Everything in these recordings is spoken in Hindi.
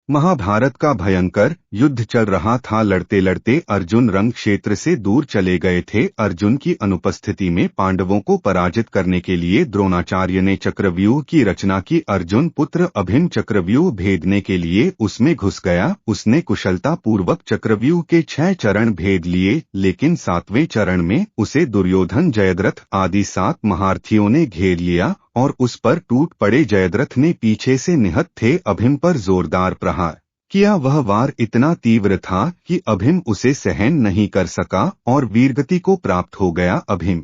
महाभारत का भयंकर युद्ध चल रहा था। लड़ते लड़ते अर्जुन रंग क्षेत्र से दूर चले गए थे। अर्जुन की अनुपस्थिति में पांडवों को पराजित करने के लिए द्रोणाचार्य ने चक्रव्यूह की रचना की। अर्जुन पुत्र अभिम चक्रव्यूह भेदने के लिए उसमें घुस गया। उसने कुशलता पूर्वक चक्रव्यूह के 6 चरण भेद लिए, लेकिन 7वें चरण में उसे दुर्योधन, जयद्रथ आदि 7 महारथियों ने घेर लिया और उस पर टूट पड़े। जयद्रथ ने पीछे से निहत थे अभिम पर जोरदार प्रहार किया। वह वार इतना तीव्र था कि अभिम उसे सहन नहीं कर सका और वीरगति को प्राप्त हो गया। अभिम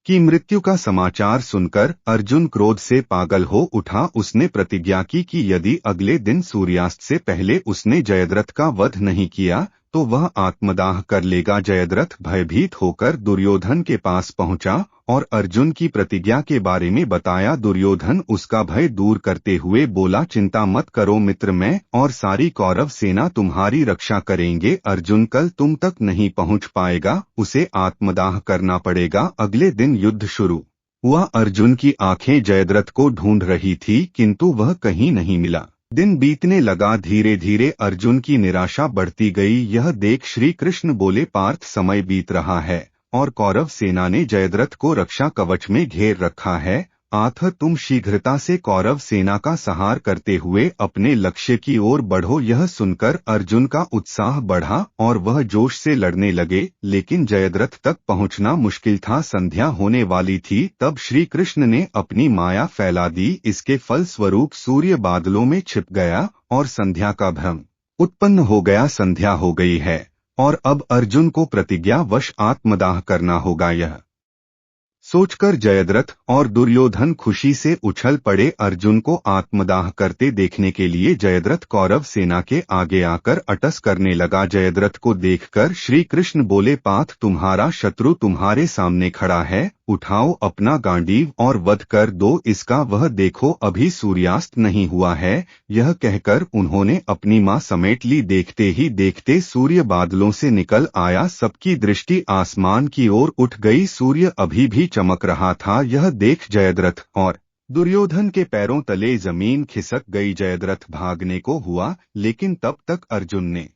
की मृत्यु का समाचार सुनकर अर्जुन क्रोध से पागल हो उठा। उसने प्रतिज्ञा की कि यदि अगले दिन सूर्यास्त से पहले उसने जयद्रथ का वध नहीं किया तो वह आत्मदाह कर लेगा। जयद्रथ भयभीत होकर दुर्योधन के पास पहुंचा और अर्जुन की प्रतिज्ञा के बारे में बताया। दुर्योधन उसका भय दूर करते हुए बोला, चिंता मत करो मित्र, मैं और सारी कौरव सेना तुम्हारी रक्षा करेंगे। अर्जुन कल तुम तक नहीं पहुंच पाएगा, उसे आत्मदाह करना पड़ेगा। अगले दिन युद्ध शुरू हुआ। अर्जुन की आंखें जयद्रथ को ढूंढ रही थी, किंतु वह कहीं नहीं मिला। दिन बीतने लगा। धीरे धीरे अर्जुन की निराशा बढ़ती गई। यह देख श्री कृष्ण बोले, पार्थ, समय बीत रहा है और कौरव सेना ने जयद्रथ को रक्षा कवच में घेर रखा है। आथ तुम शीघ्रता से कौरव सेना का संहार करते हुए अपने लक्ष्य की ओर बढ़ो। यह सुनकर अर्जुन का उत्साह बढ़ा और वह जोश से लड़ने लगे, लेकिन जयद्रथ तक पहुंचना मुश्किल था। संध्या होने वाली थी, तब श्री कृष्ण ने अपनी माया फैला दी। इसके फलस्वरूप सूर्य बादलों में छिप गया और संध्या का भ्रम उत्पन्न हो गया। संध्या हो गई है और अब अर्जुन को प्रतिज्ञावश आत्मदाह करना होगा। यह सोचकर जयद्रथ और दुर्योधन खुशी से उछल पड़े। अर्जुन को आत्मदाह करते देखने के लिए जयद्रथ कौरव सेना के आगे आकर अटस करने लगा। जयद्रथ को देखकर श्री कृष्ण बोले, पार्थ, तुम्हारा शत्रु तुम्हारे सामने खड़ा है, उठाओ अपना गांडीव और वध कर दो इसका। वह देखो, अभी सूर्यास्त नहीं हुआ है। यह कहकर उन्होंने अपनी मां समेट ली। देखते ही देखते सूर्य बादलों से निकल आया। सबकी दृष्टि आसमान की ओर उठ गई। सूर्य अभी भी चमक रहा था। यह देख जयद्रथ और दुर्योधन के पैरों तले जमीन खिसक गई। जयद्रथ भागने को हुआ, लेकिन तब तक अर्जुन ने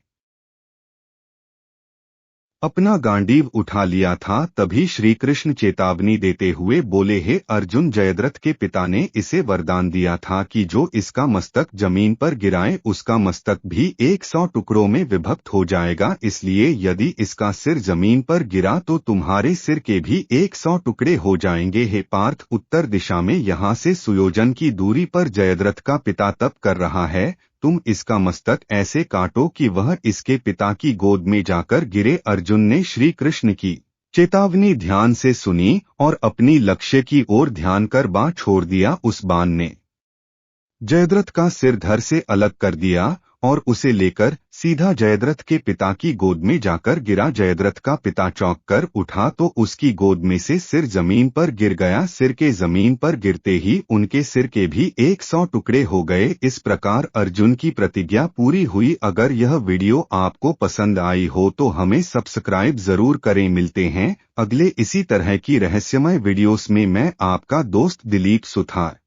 अपना गांडीव उठा लिया था। तभी श्री कृष्ण चेतावनी देते हुए बोले, हे अर्जुन, जयद्रथ के पिता ने इसे वरदान दिया था कि जो इसका मस्तक जमीन पर गिराए उसका मस्तक भी 100 टुकड़ों में विभक्त हो जाएगा। इसलिए यदि इसका सिर जमीन पर गिरा तो तुम्हारे सिर के भी 100 टुकड़े हो जाएंगे। हे पार्थ, उत्तर दिशा में यहाँ से सुयोजन की दूरी पर जयद्रथ का पिता तप कर रहा है। तुम इसका मस्तक ऐसे काटो कि वह इसके पिता की गोद में जाकर गिरे। अर्जुन ने श्री कृष्ण की चेतावनी ध्यान से सुनी और अपनी लक्ष्य की ओर ध्यान कर बाण छोड़ दिया। उस बाण ने जयद्रथ का सिर धड़ से अलग कर दिया और उसे लेकर सीधा जयद्रथ के पिता की गोद में जाकर गिरा। जयद्रथ का पिता चौंक कर उठा तो उसकी गोद में से सिर जमीन पर गिर गया। सिर के जमीन पर गिरते ही उनके सिर के भी 100 टुकड़े हो गए। इस प्रकार अर्जुन की प्रतिज्ञा पूरी हुई। अगर यह वीडियो आपको पसंद आई हो तो हमें सब्सक्राइब जरूर करें। मिलते हैं अगले इसी तरह की रहस्यमय वीडियोस में। मैं आपका दोस्त दिलीप सुथार।